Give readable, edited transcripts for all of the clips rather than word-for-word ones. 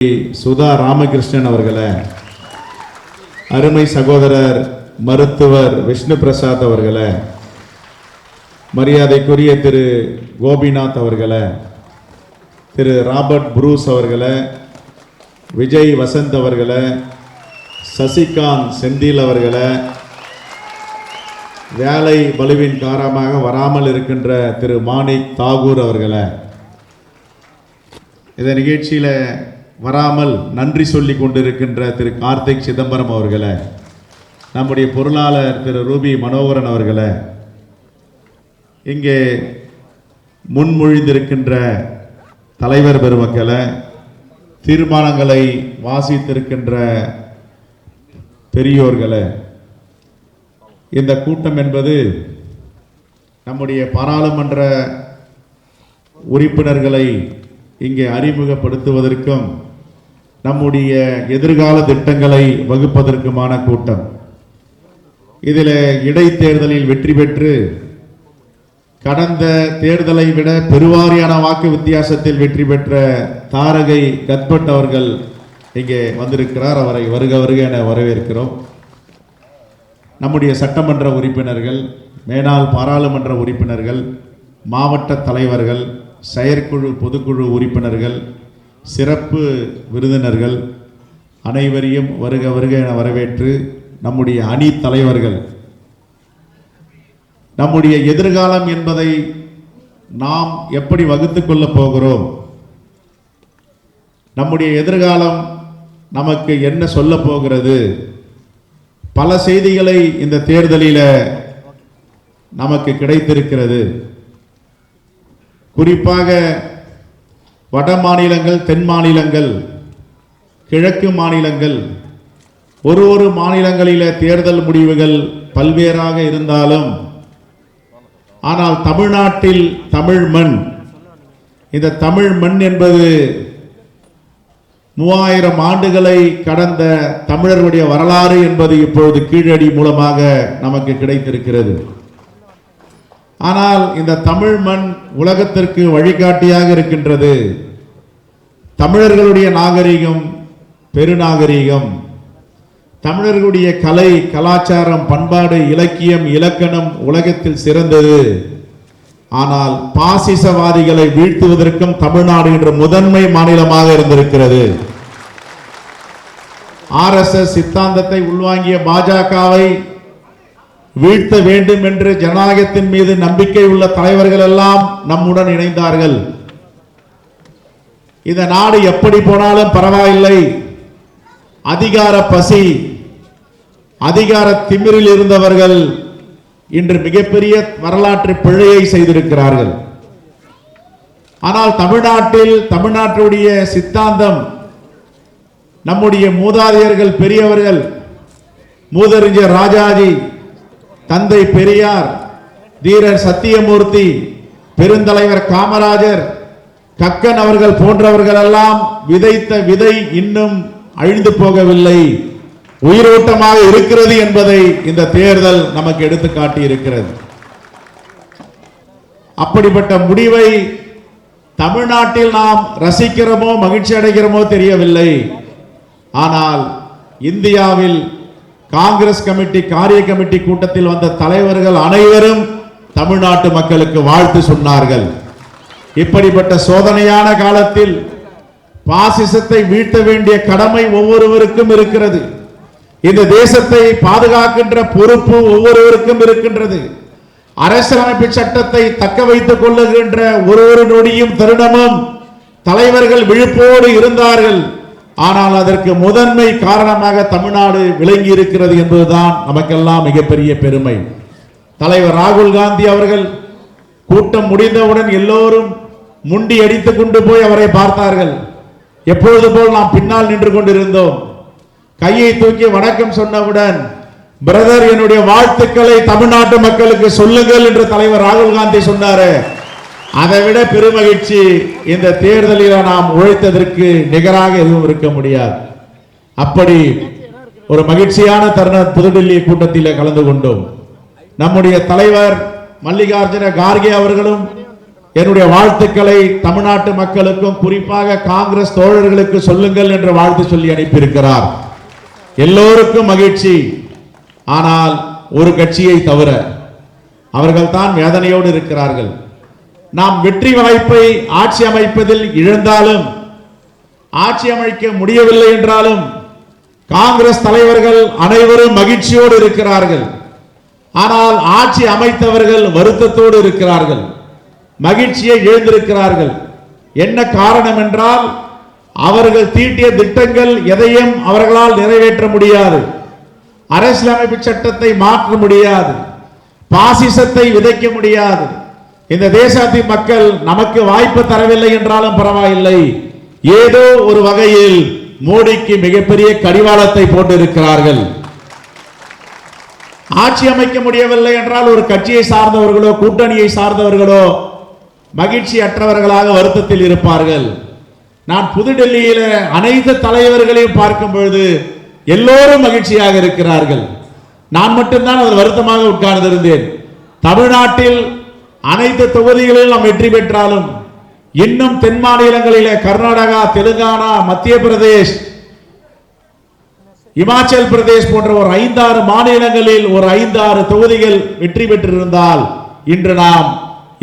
சுதா ராமகிருஷ்ணன் அவர்களை, அருமை சகோதரர் மருத்துவர் விஷ்ணு பிரசாத் அவர்களை, மரியாதைக்குரிய திரு கோபிநாத் அவர்களை, திரு ராபர்ட் புரூஸ் அவர்களை, விஜய் வசந்த் அவர்களை, சசிகாந்த் செந்தில் அவர்களை, வேலை பலுவின் காரணமாக வராமல் இருக்கின்ற திரு மாணிக் தாகூர் அவர்களை, இந்த நிகழ்ச்சியில் வராமல் நன்றி சொல்லி கொண்டிருக்கின்ற திரு கார்த்திக் சிதம்பரம் அவர்களை, நம்முடைய பொருளாளர் திரு ரூபி மனோகரன் அவர்களை, இங்கே முன்மொழிந்திருக்கின்ற தலைவர் பெருமக்களை, தீர்மானங்களை வாசித்திருக்கின்ற பெரியோர்களை, இந்த கூட்டம் என்பது நம்முடைய பாராளுமன்ற உறுப்பினர்களை இங்கே அறிமுகப்படுத்துவதற்கும் நம்முடைய எதிர்கால திட்டங்களை வகுப்பதற்குமான கூட்டம். இதில் இடைத்தேர்தலில் வெற்றி பெற்று கடந்த தேர்தலை விட பெருவாரியான வாக்கு வித்தியாசத்தில் வெற்றி பெற்ற தாரகை கத்பட் அவர்கள் இங்கே வந்திருக்கிறார். அவரை வருக வருக என வரவேற்கிறோம். நம்முடைய சட்டமன்ற உறுப்பினர்கள், மேனாள் பாராளுமன்ற உறுப்பினர்கள், மாவட்ட தலைவர்கள், செயற்குழு பொதுக்குழு உறுப்பினர்கள், சிறப்பு விருந்தினர்கள் அனைவரையும் வருக வருக என வரவேற்று, நம்முடைய அணி தலைவர்கள், நம்முடைய எதிர்காலம் என்பதை நாம் எப்படி வகுத்து கொள்ளப் போகிறோம், நம்முடைய எதிர்காலம் நமக்கு என்ன சொல்ல போகிறது, பல செய்திகளை இந்த தேர்தலில் நமக்கு கிடைத்திருக்கிறது. குறிப்பாக வட மாநிலங்கள், தென் மாநிலங்கள், கிழக்கு மாநிலங்கள், ஒரு மாநிலங்களில் தேர்தல் முடிவுகள் பல்வேறாக இருந்தாலும், ஆனால் தமிழ்நாட்டில் தமிழ் மண், இந்த தமிழ் மண் என்பது 3000 ஆண்டுகளை கடந்த தமிழர்களுடைய வரலாறு என்பது இப்பொழுது கீழடி மூலமாக நமக்கு கிடைத்திருக்கிறது. ஆனால் இந்த தமிழ் மண் உலகத்திற்கு வழிகாட்டியாக இருக்கின்றது. தமிழர்களுடைய நாகரிகம் பெருநாகரிகம், தமிழர்களுடைய கலை, கலாச்சாரம், பண்பாடு, இலக்கியம், இலக்கணம் உலகத்தில் சிறந்தது. ஆனால் பாசிசவாதிகளை வீழ்த்துவதற்கும் தமிழ்நாடு என்ற முதன்மை மாநிலமாக இருந்திருக்கிறது. RSS சித்தாந்தத்தை உள்வாங்கிய பாஜகவை வீழ்த்த வேண்டும் என்று ஜனநாயகத்தின் மீது நம்பிக்கை உள்ள தலைவர்கள் எல்லாம் நம்முடன் இணைந்தார்கள். இந்த நாடு எப்படி போனாலும் பரவாயில்லை, அதிகார பசி, அதிகார திமிரில் இருந்தவர்கள் இன்று மிகப்பெரிய வரலாற்று பிழையை செய்திருக்கிறார்கள். ஆனால் தமிழ்நாட்டுடைய சித்தாந்தம், நம்முடைய மூதாதையர்கள், பெரியவர்கள், மூதறிஞர் ராஜாஜி, தந்தை பெரியார், தீரர் சத்தியமூர்த்தி, பெருந்தலைவர் காமராஜர், கக்கன் அவர்கள் போன்றவர்கள் எல்லாம் விதைத்த விதை இன்னும் அழிந்து போகவில்லை, உயிரோட்டமாக இருக்கிறது என்பதை இந்த தேர்தல் நமக்கு எடுத்து காட்டி இருக்கிறது. அப்படிப்பட்ட முடிவை தமிழ்நாட்டில் நாம் ரசிக்கிறோமோ மகிழ்ச்சி அடைகிறோமோ தெரியவில்லை. ஆனால் இந்தியாவில் காங்கிரஸ் கமிட்டி, காரிய கமிட்டி கூட்டத்தில் வந்த தலைவர்கள் அனைவரும் தமிழ்நாட்டு மக்களுக்கு வாழ்த்து சொன்னார்கள். இப்படிப்பட்ட சோதனையான காலத்தில் பாசிசத்தை வீழ்த்த வேண்டிய கடமை ஒவ்வொருவருக்கும் இருக்கிறது. இந்த தேசத்தை பாதுகாக்கின்ற பொறுப்பு ஒவ்வொருவருக்கும் இருக்கின்றது. அரசியலமைப்பு சட்டத்தை தக்க வைத்துக் கொள்ளுகின்ற ஒரு நொடியும் தருணமும் தலைவர்கள் விழிப்போடு இருந்தார்கள். ஆனால் அதற்கு முதன்மை காரணமாக தமிழ்நாடு விளங்கி இருக்கிறது என்பதுதான் நமக்கெல்லாம் மிகப்பெரிய பெருமை. தலைவர் ராகுல் காந்தி அவர்கள் கூட்டம் முடிந்தவுடன் எல்லோரும் முண்டி அடித்துக் கொண்டு போய் அவரை பார்த்தார்கள். எப்பொழுது போல் நாம் பின்னால் நின்று கொண்டிருந்தோம். கையை தூக்கி வணக்கம் சொன்னவுடன், பிரதர், என்னுடைய வாழ்த்துக்களை தமிழ்நாட்டு மக்களுக்கு சொல்லுங்கள் என்று தலைவர் ராகுல் காந்தி சொன்னாரு. அதை விட பெருமகிழ்ச்சி இந்த தேர்தலில் நாம் உழைத்ததற்கு நிகராக எதுவும் இருக்க முடியாது. அப்படி ஒரு மகிழ்ச்சியான தருணம் புதுடில்லி கூட்டத்தில் கலந்து கொண்டோம். நம்முடைய தலைவர் மல்லிகார்ஜுன கார்கே அவர்களும் என்னுடைய வாழ்த்துக்களை தமிழ்நாட்டு மக்களுக்கும் குறிப்பாக காங்கிரஸ் தோழர்களுக்கு சொல்லுங்கள் என்று வாழ்த்து சொல்லி அனுப்பியிருக்கிறார். எல்லோருக்கும் மகிழ்ச்சி. ஆனால் ஒரு கட்சியை தவிர அவர்கள் தான் வேதனையோடு இருக்கிறார்கள். நாம் வெற்றி வாய்ப்பை ஆட்சி அமைப்பதில் இழந்தாலும், ஆட்சி அமைக்க முடியவில்லை என்றாலும் காங்கிரஸ் தலைவர்கள் அனைவரும் மகிழ்ச்சியோடு இருக்கிறார்கள். ஆனால் ஆட்சி அமைத்தவர்கள் வருத்தத்தோடு இருக்கிறார்கள், மகிழ்ச்சியை இழந்திருக்கிறார்கள். என்ன காரணம் என்றால், அவர்கள் தீட்டிய திட்டங்கள் எதையும் அவர்களால் நிறைவேற்ற முடியாது. அரசியலமைப்பு சட்டத்தை மாற்ற முடியாது, பாசிசத்தை விதைக்க முடியாது. இந்த தேசத்தின் மக்கள் நமக்கு வாய்ப்பு தரவில்லை என்றாலும் பரவாயில்லை, ஏதோ ஒரு வகையில் மோடிக்கு மிகப்பெரிய கடிவாளத்தை போட்டிருக்கிறார்கள். ஆட்சி அமைக்க முடியவில்லை என்றால் ஒரு கட்சியை சார்ந்தவர்களோ கூட்டணியை சார்ந்தவர்களோ மகிழ்ச்சி அற்றவர்களாக வருத்தத்தில் இருப்பார்கள். நான் புதுடெல்லியில அனைத்து தலைவர்களையும் பார்க்கும் பொழுது எல்லோரும் மகிழ்ச்சியாக இருக்கிறார்கள். நான் மட்டும்தான் அதில் வருத்தமாக உட்கார்ந்திருந்தேன். தமிழ்நாட்டில் அனைத்து தொகுதிகளிலும் நாம் வெற்றி பெற்றாலும் இன்னும் தென் மாநிலங்களிலே கர்நாடகா, தெலுங்கானா, மத்திய பிரதேஷ், இமாச்சல் பிரதேஷ் போன்ற ஒரு 5-6 மாநிலங்களில் ஒரு 5-6 தொகுதிகள் வெற்றி பெற்றிருந்தால் இன்று நாம்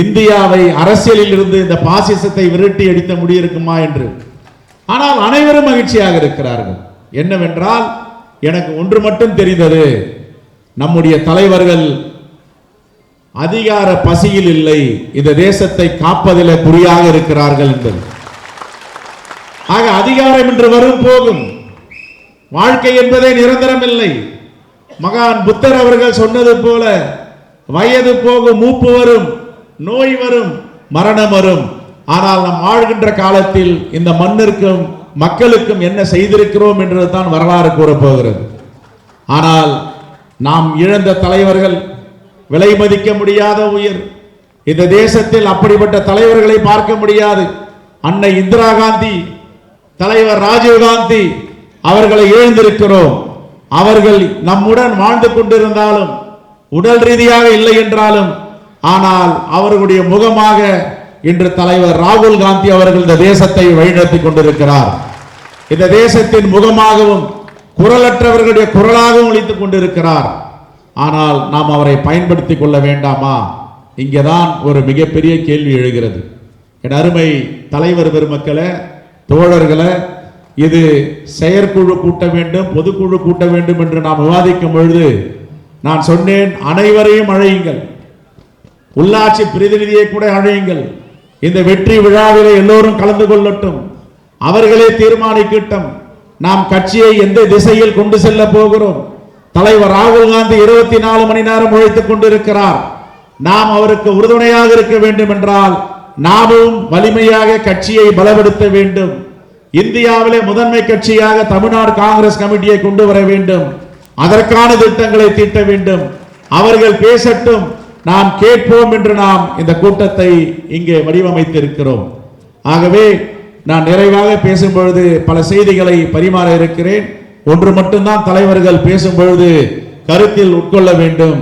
இந்தியாவை அரசியலில் இருந்து இந்த பாசிசத்தை விரட்டி அடித்த முடியிருக்குமா என்று. ஆனால் அனைவரும் மகிழ்ச்சியாக இருக்கிறார்கள். என்னவென்றால், எனக்கு ஒன்று மட்டும் தெரிந்தது, நம்முடைய தலைவர்கள் அதிகார பசியில் இல்லை, இந்த தேசத்தை காப்பதில் குறியாக இருக்கிறார்கள் என்பது. ஆக அதிகாரம் என்று வரும் போகும், வாழ்க்கை என்பதே நிரந்தரம் இல்லை. மகான் புத்தர் அவர்கள் சொன்னது போல, வயது போகும், மூப்பு வரும், நோய் வரும், மரணம் வரும். ஆனால் நாம் வாழ்கின்ற காலத்தில் இந்த மண்ணிற்கும் மக்களுக்கும் என்ன செய்திருக்கிறோம் என்றுதான் வரலாறு கூறப்போகிறது. ஆனால் நாம் இழந்த தலைவர்கள் விலை மதிக்க முடியாத உயிர். இந்த தேசத்தில் அப்படிப்பட்ட தலைவர்களை பார்க்க முடியாது. அன்னை இந்திரா காந்தி, தலைவர் ராஜீவ் காந்தி அவர்களை இழந்திருக்கிறோம். அவர்கள் நம்முடன் வாழ்ந்து கொண்டிருந்தாலும், உடல் ரீதியாக இல்லை என்றாலும், ஆனால் அவர்களுடைய முகமாக இன்று தலைவர் ராகுல் காந்தி அவர்கள் இந்த தேசத்தை வழிநடத்தி கொண்டிருக்கிறார். இந்த தேசத்தின் முகமாகவும் குரலற்றவர்களுடைய குரலாகவும் ஒலித்துக் கொண்டிருக்கிறார். ஆனால் நாம் அவரை பயன்படுத்திக் கொள்ள வேண்டாமா? இங்கேதான் ஒரு மிகப்பெரிய கேள்வி எழுகிறது. என் அருமை தலைவர் பெருமக்களே, தோழர்களே, இது செயற்குழு கூட்ட வேண்டும், பொதுக்குழு கூட்ட வேண்டும் என்று நாம் விவாதிக்கும் பொழுது நான் சொன்னேன், அனைவரையும் அழையுங்கள், உள்ளாட்சி பிரதிநிதியை கூட அழையுங்கள். இந்த வெற்றி விழாவிலே எல்லோரும் கலந்து கொள்ளட்டும், அவர்களே தீர்மானிக்கட்டும் நாம் கட்சியை எந்த திசையில் கொண்டு செல்ல போகிறோம். தலைவர் ராகுல் காந்தி 24 மணி நேரம் உழைத்துக் கொண்டிருக்கிறார். நாம் அவருக்கு உறுதுணையாக இருக்க வேண்டும் என்றால் நாமும் வலிமையாக கட்சியை பலப்படுத்த வேண்டும். இந்தியாவிலே முதன்மை கட்சியாக தமிழ்நாடு காங்கிரஸ் கமிட்டியை கொண்டு வர வேண்டும். அதற்கான திட்டங்களை தீட்ட வேண்டும். அவர்கள் பேசட்டும், நாம் கேட்போம் என்று நாம் இந்த கூட்டத்தை இங்கே வடிவமைத்திருக்கிறோம். ஆகவே நான் நிறைவாக பேசும் பொழுது பல செய்திகளை பரிமாற இருக்கிறேன். ஒன்று மட்டும்தான் தலைவர்கள் பேசும் பொழுது கருத்தில் உட்கொள்ள வேண்டும்.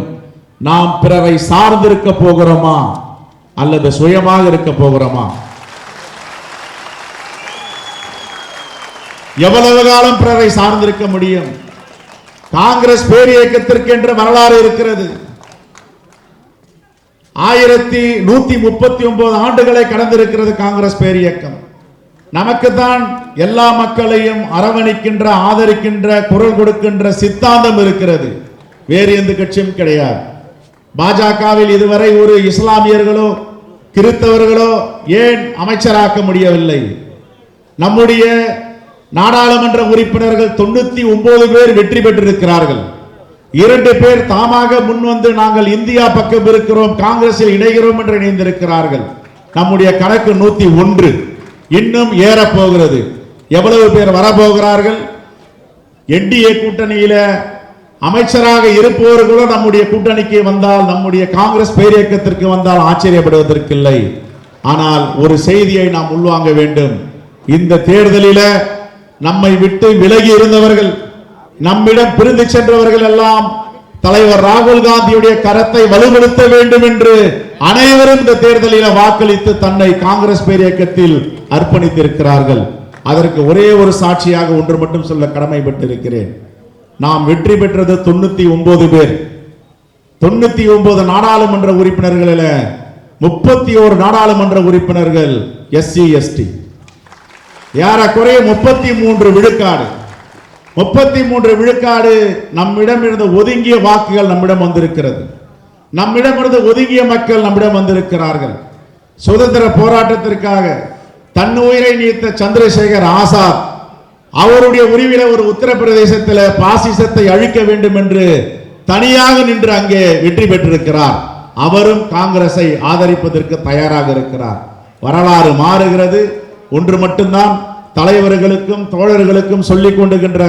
நாம் பிறரை சார்ந்திருக்க போகிறோமா அல்லது சுயமாக இருக்க போகிறோமா? எவ்வளவு காலம் பிறரை சார்ந்திருக்க முடியும்? காங்கிரஸ் பேர் இயக்கத்திற்கு என்று வரலாறு இருக்கிறது. 1139 ஆண்டுகளை கடந்திருக்கிறது காங்கிரஸ் பேர் இயக்கம். நமக்குத்தான் எல்லா மக்களையும் அரவணைக்கின்ற, ஆதரிக்கின்ற, குரல் கொடுக்கின்ற சித்தாந்தம் இருக்கிறது. வேறு எந்த கட்சியும் கிடையாது. பாஜகவில் இதுவரை ஒரு இஸ்லாமியர்களோ கிறிஸ்தவர்களோ ஏன் அமைச்சராக்க முடியவில்லை? நம்முடைய நாடாளுமன்ற உறுப்பினர்கள் 99 பேர் வெற்றி பெற்றிருக்கிறார்கள். 2 பேர் தாமாக முன்வந்து நாங்கள் இந்தியா பக்கம் இருக்கிறோம், காங்கிரஸில் இணைகிறோம் என்று இணைந்திருக்கிறார்கள். நம்முடைய கணக்கு 101, இன்னும் ஏறப்போகிறது. எவ்வளவு பேர் வரப்போகிறார்கள்? என்டிஏ கூட்டணியில அமைச்சராக இருப்பவர்களோ நம்முடைய கூட்டணிக்கு வந்தால், நம்முடைய காங்கிரஸ் பேர் இயக்கத்திற்கு வந்தால் ஆச்சரியப்படுவதற்கில்லை. ஆனால் ஒரு செய்தியை நாம் உள்வாங்க வேண்டும். இந்த தேர்தலில நம்மை விட்டு விலகி இருந்தவர்கள், நம்மிடம் பிரிந்து சென்றவர்கள் எல்லாம் தலைவர் ராகுல் காந்தியுடைய கரத்தை வலுப்படுத்த வேண்டும் என்று அனைவரும் இந்த தேர்தலில் வாக்களித்து தன்னை காங்கிரஸ் பேரியக்கத்தில் அர்ப்பணித்திருக்கிறார்கள். அதற்கு ஒரே ஒரு சாட்சியாக ஒன்று மட்டும் சொல்ல கடமைப்பட்டிருக்கிறேன். நாம் வெற்றி பெற்றது 99 பேர். 99 நாடாளுமன்ற உறுப்பினர்களில் 31 நாடாளுமன்ற உறுப்பினர்கள் SC ST, ஏறக்குறைய 33 விழுக்காடு. 33 விழுக்காடு நம்மிடம் இருந்த ஒதுங்கிய வாக்குகள் நம்மிடம் வந்திருக்கிறது. நம்மிடம் இருந்த ஒதுங்கிய மக்கள் நம்மிடம் வந்திருக்கிறார்கள். சுதந்திர போராட்டத்திற்காக தன் உயிரை நீத்த சந்திரசேகர் ஆசாத் அவருடைய உரிமையில ஒரு உத்தரப்பிரதேசத்தில் பாசிசத்தை அழிக்க வேண்டும் என்று தனியாக நின்று அங்கே வெற்றி பெற்றிருக்கிறார். அவரும் காங்கிரஸை ஆதரிப்பதற்கு தயாராக இருக்கிறார். வரலாறு மாறுகிறது. ஒன்று மட்டும்தான் தலைவர்களுக்கும் தோழர்களுக்கும் சொல்லிக் கொண்டுகின்ற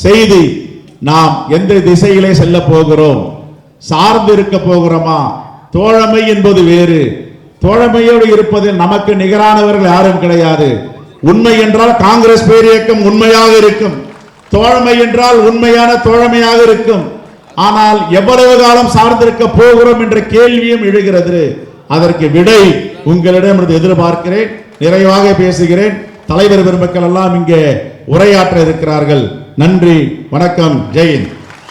செய்தி, நாம் எந்த திசையிலே செல்ல போகிறோம், சார்ந்து இருக்க போகிறோமா? தோழமை என்பது வேறு. தோழமையோடு இருப்பதில் நமக்கு நிகரானவர்கள் யாரும் கிடையாது. உண்மை என்றால் காங்கிரஸ் பேரியக்கம் உண்மையாக இருக்கும். தோழமை என்றால் உண்மையான தோழமையாக இருக்கும். ஆனால் எவ்வளவு காலம் சார்ந்திருக்க போகிறோம் என்ற கேள்வியும் எழுகிறது. அதற்கு விடை உங்களிடம் எதிர்பார்க்கிறேன். நிறைவாக பேசுகிறேன். தலைவர் பெருமக்கள் எல்லாம் இங்கே உரையாற்ற இருக்கிறார்கள். நன்றி, வணக்கம், ஜெய் ஹிந்த்.